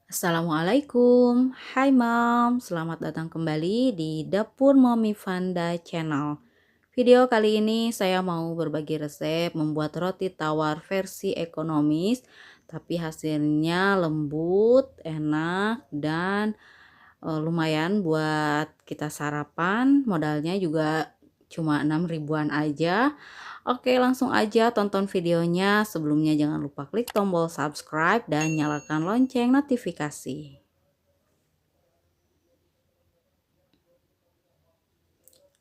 Assalamualaikum, hai Mom, selamat datang kembali di Dapur Mommy Fanda Channel. Video kali ini saya mau berbagi resep membuat roti tawar versi ekonomis, tapi hasilnya lembut, enak, dan lumayan buat kita sarapan. Modalnya juga cuma 6 ribuan aja. Oke, langsung aja tonton videonya. Sebelumnya jangan lupa klik tombol subscribe dan nyalakan lonceng notifikasi.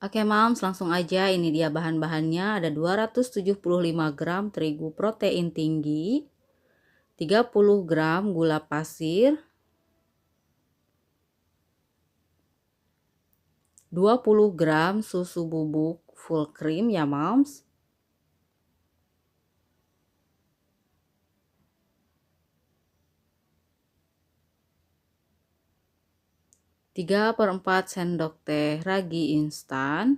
Oke Moms, langsung aja. Ini dia bahan-bahannya. Ada 275 gram terigu protein tinggi, 30 gram gula pasir, 20 gram susu bubuk full cream ya Moms, 3/4 sendok teh ragi instan,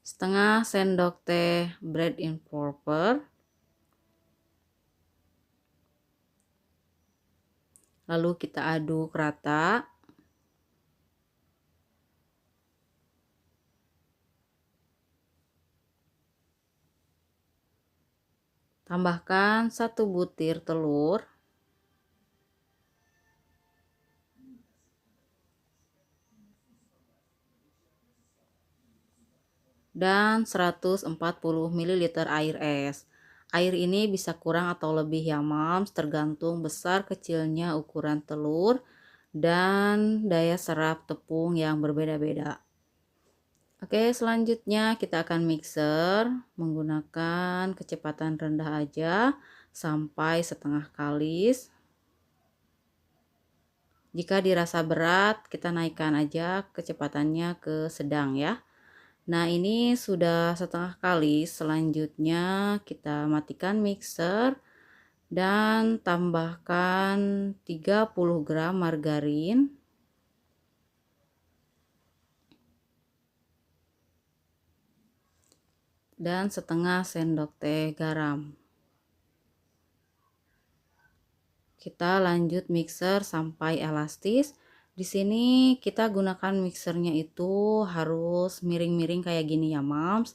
setengah sendok teh bread in purple, lalu kita aduk rata. Tambahkan 1 butir telur, dan 140 ml air es. Air ini bisa kurang atau lebih ya Moms, tergantung besar kecilnya ukuran telur dan daya serap tepung yang berbeda-beda. Oke, selanjutnya kita akan mixer menggunakan kecepatan rendah aja sampai setengah kalis. Jika dirasa berat, kita naikkan aja kecepatannya ke sedang ya. Nah, ini sudah setengah kali. Selanjutnya kita matikan mixer dan tambahkan 30 gram margarin dan setengah sendok teh garam. Kita lanjut mixer sampai elastis. Di sini kita gunakan mixernya itu harus miring-miring kayak gini ya Moms,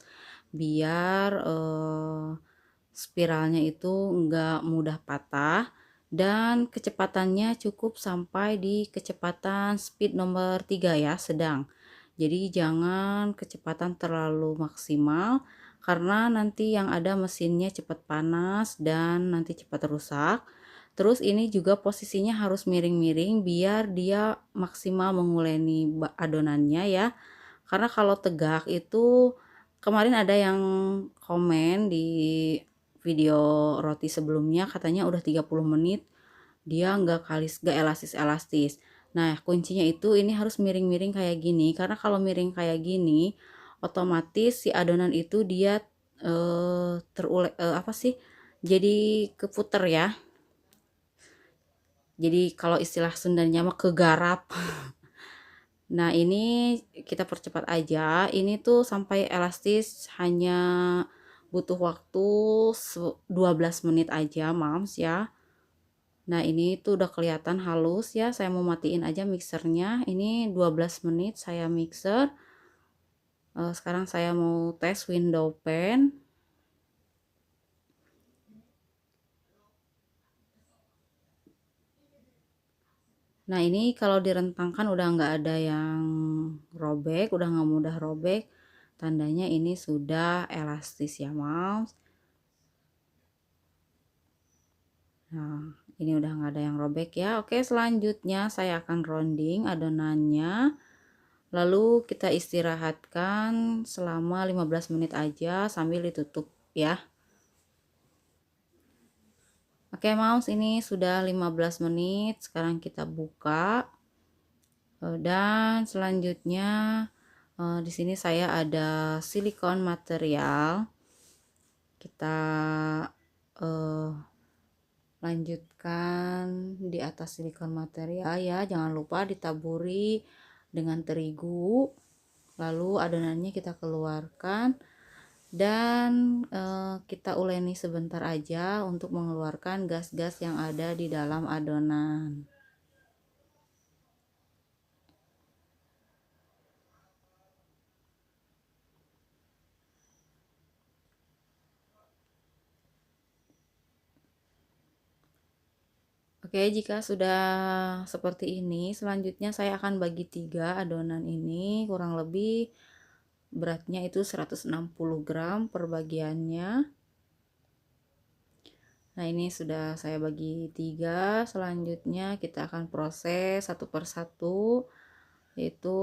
biar spiralnya itu enggak mudah patah, dan kecepatannya cukup sampai di kecepatan speed nomor 3 ya, sedang. Jadi jangan kecepatan terlalu maksimal karena nanti yang ada mesinnya cepat panas dan nanti cepat rusak. Terus ini juga posisinya harus miring-miring biar dia maksimal menguleni adonannya ya. Karena kalau tegak itu, kemarin ada yang komen di video roti sebelumnya katanya udah 30 menit dia nggak elastis. Nah, kuncinya itu ini harus miring-miring kayak gini, karena kalau miring kayak gini otomatis si adonan itu dia apa sih? Jadi keputer ya. Jadi kalau istilah Sundanya mah kegarap. Nah, ini kita percepat aja. Ini tuh sampai elastis hanya butuh waktu 12 menit aja, Moms ya. Nah, ini tuh udah kelihatan halus ya. Saya mau matiin aja mixernya. Ini 12 menit saya mixer. Sekarang saya mau tes window pan. Nah, ini kalau direntangkan udah nggak ada yang robek, udah nggak mudah robek. Tandanya ini sudah elastis ya, Moms. Nah, ini udah nggak ada yang robek ya. Oke, selanjutnya saya akan rounding adonannya. Lalu kita istirahatkan selama 15 menit aja sambil ditutup ya. Oke, Moms, ini sudah 15 menit. Sekarang kita buka. Dan selanjutnya di sini saya ada silikon material. Kita eh, lanjutkan di atas silikon material ya. Jangan lupa ditaburi dengan terigu. Lalu adonannya kita keluarkan. dan kita uleni sebentar aja untuk mengeluarkan gas-gas yang ada di dalam adonan. Oke, jika sudah seperti ini, selanjutnya saya akan bagi 3 adonan ini, kurang lebih beratnya itu 160 gram per bagiannya. Nah, ini sudah saya bagi 3. Selanjutnya kita akan proses satu per satu, yaitu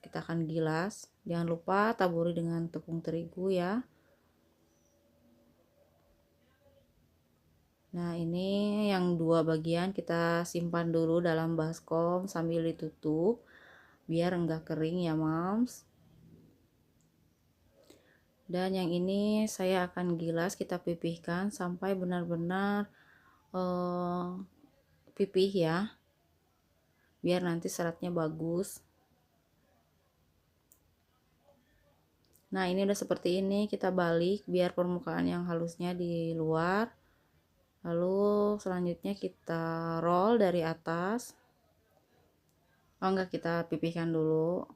kita akan gilas. Jangan lupa taburi dengan tepung terigu ya. Nah, ini yang 2 bagian kita simpan dulu dalam baskom sambil ditutup biar enggak kering ya, Moms. Dan yang ini saya akan gilas, kita pipihkan sampai benar-benar pipih ya, biar nanti seratnya bagus. Nah, ini udah seperti ini, kita balik biar permukaan yang halusnya di luar. Lalu selanjutnya kita roll dari atas. Oh enggak, kita pipihkan dulu.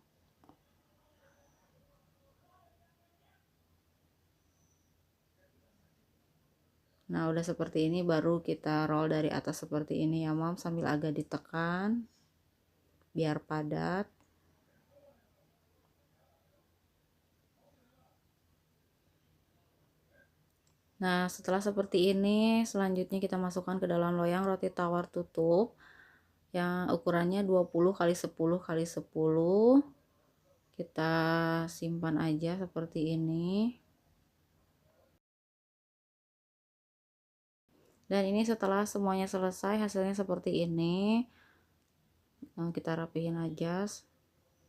Nah, udah seperti ini baru kita roll dari atas seperti ini ya, Mom, sambil agak ditekan biar padat. Nah, setelah seperti ini, selanjutnya kita masukkan ke dalam loyang roti tawar tutup yang ukurannya 20 kali 10 kali 10. Kita simpan aja seperti ini. Dan ini setelah semuanya selesai, hasilnya seperti ini. Kita rapihin aja.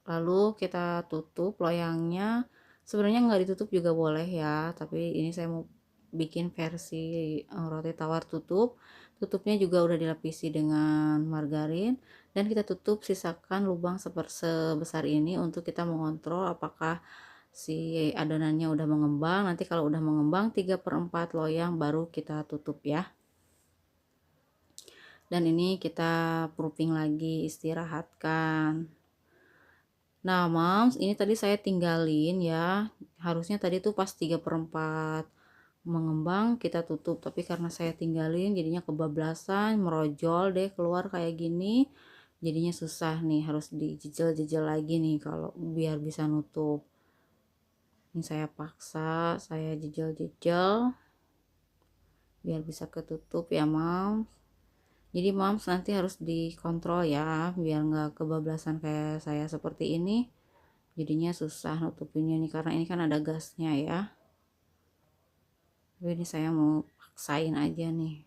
Lalu kita tutup loyangnya. Sebenarnya nggak ditutup juga boleh ya, tapi ini saya mau bikin versi roti tawar tutup. Tutupnya juga udah dilapisi dengan margarin, dan kita tutup, sisakan lubang sebesar ini untuk kita mengontrol apakah si adonannya udah mengembang. Nanti kalau udah mengembang 3/4 loyang baru kita tutup ya. Dan ini kita proofing lagi, istirahatkan. Nah, Moms, ini tadi saya tinggalin ya. Harusnya tadi tuh pas 3/4 mengembang kita tutup, tapi karena saya tinggalin jadinya kebablasan, merojol deh keluar kayak gini. Jadinya susah nih, harus dijejel-jejel lagi nih kalau biar bisa nutup. Ini saya paksa, saya jejel-jejel biar bisa ketutup ya, Moms. Jadi Moms nanti harus dikontrol ya, biar nggak kebablasan kayak saya seperti ini. Jadinya susah nutupinnya nih, karena ini kan ada gasnya ya. Tapi ini saya mau paksain aja nih.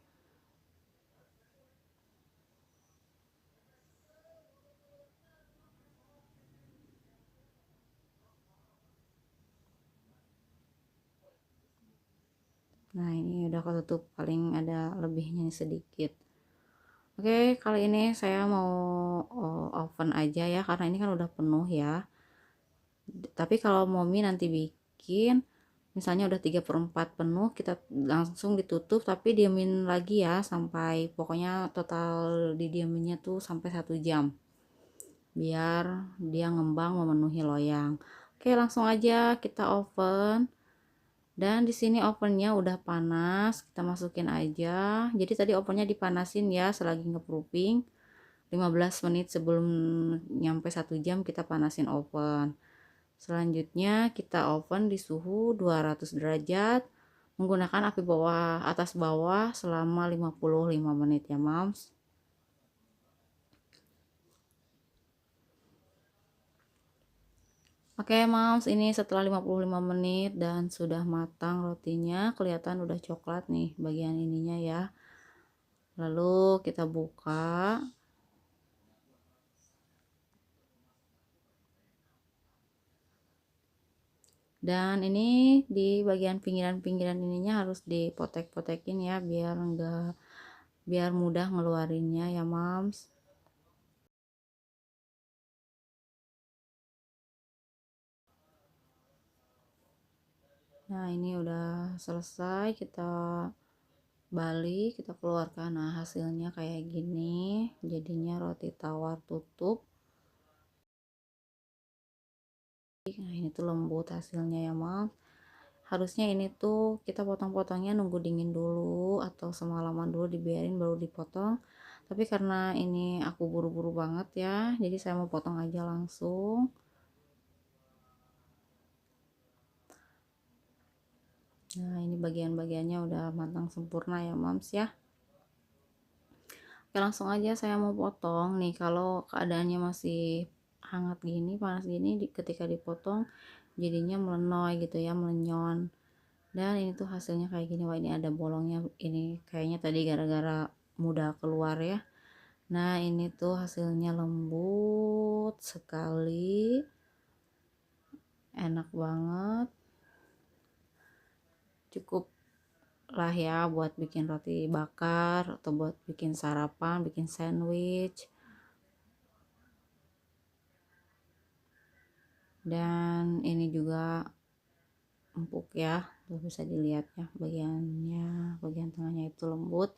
Nah, ini udah ketutup, paling ada lebihnya sedikit. Oke, kali ini saya mau oven aja ya, karena ini kan udah penuh ya. Tapi kalau Mommy nanti bikin misalnya udah 3/4 penuh, kita langsung ditutup, tapi diamin lagi ya sampai, pokoknya total didiaminnya tuh sampai 1 jam biar dia ngembang memenuhi loyang. Oke, langsung aja kita oven. Dan di sini ovennya udah panas, kita masukin aja. Jadi tadi ovennya dipanasin ya selagi ngeproofing. 15 menit sebelum nyampe 1 jam kita panasin oven. Selanjutnya kita oven di suhu 200 derajat menggunakan api bawah atas bawah selama 55 menit ya, Moms. Oke, Moms, ini setelah 55 menit dan sudah matang rotinya, kelihatan udah coklat nih bagian ininya ya. Lalu kita buka. Dan ini di bagian pinggiran-pinggiran ininya harus dipotek-potekin ya, biar mudah ngeluarinnya ya, Moms. Nah ini udah selesai, kita balik, kita keluarkan. Nah hasilnya kayak gini, jadinya roti tawar tutup. Nah ini tuh lembut hasilnya ya Mam. Harusnya ini tuh kita potong-potongnya nunggu dingin dulu atau semalaman dulu dibiarin baru dipotong, tapi karena ini aku buru-buru banget ya, jadi saya mau potong aja langsung. Nah ini bagian-bagiannya udah matang sempurna ya Mams ya. Oke langsung aja saya mau potong nih. Kalau keadaannya masih hangat gini, panas gini, ketika dipotong jadinya melenoy gitu ya, melenyon. Dan ini tuh hasilnya kayak gini. Wah ini ada bolongnya, ini kayaknya tadi gara-gara mudah keluar ya. Nah ini tuh hasilnya lembut sekali, enak banget, cukup lah ya buat bikin roti bakar atau buat bikin sarapan, bikin sandwich. Dan ini juga empuk ya, tuh bisa dilihat ya bagiannya, bagian tengahnya itu lembut.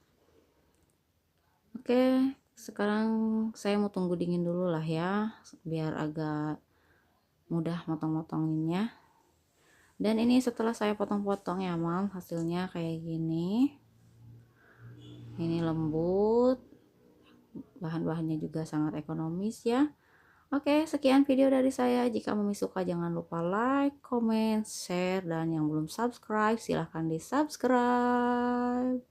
Oke, sekarang saya mau tunggu dingin dulu lah ya, biar agak mudah motong-motonginnya. Dan ini setelah saya potong-potong ya Mam, hasilnya kayak gini. Ini lembut, bahan-bahannya juga sangat ekonomis ya. Oke, sekian video dari saya. Jika Mami suka jangan lupa like, comment, share, dan yang belum subscribe silahkan di subscribe.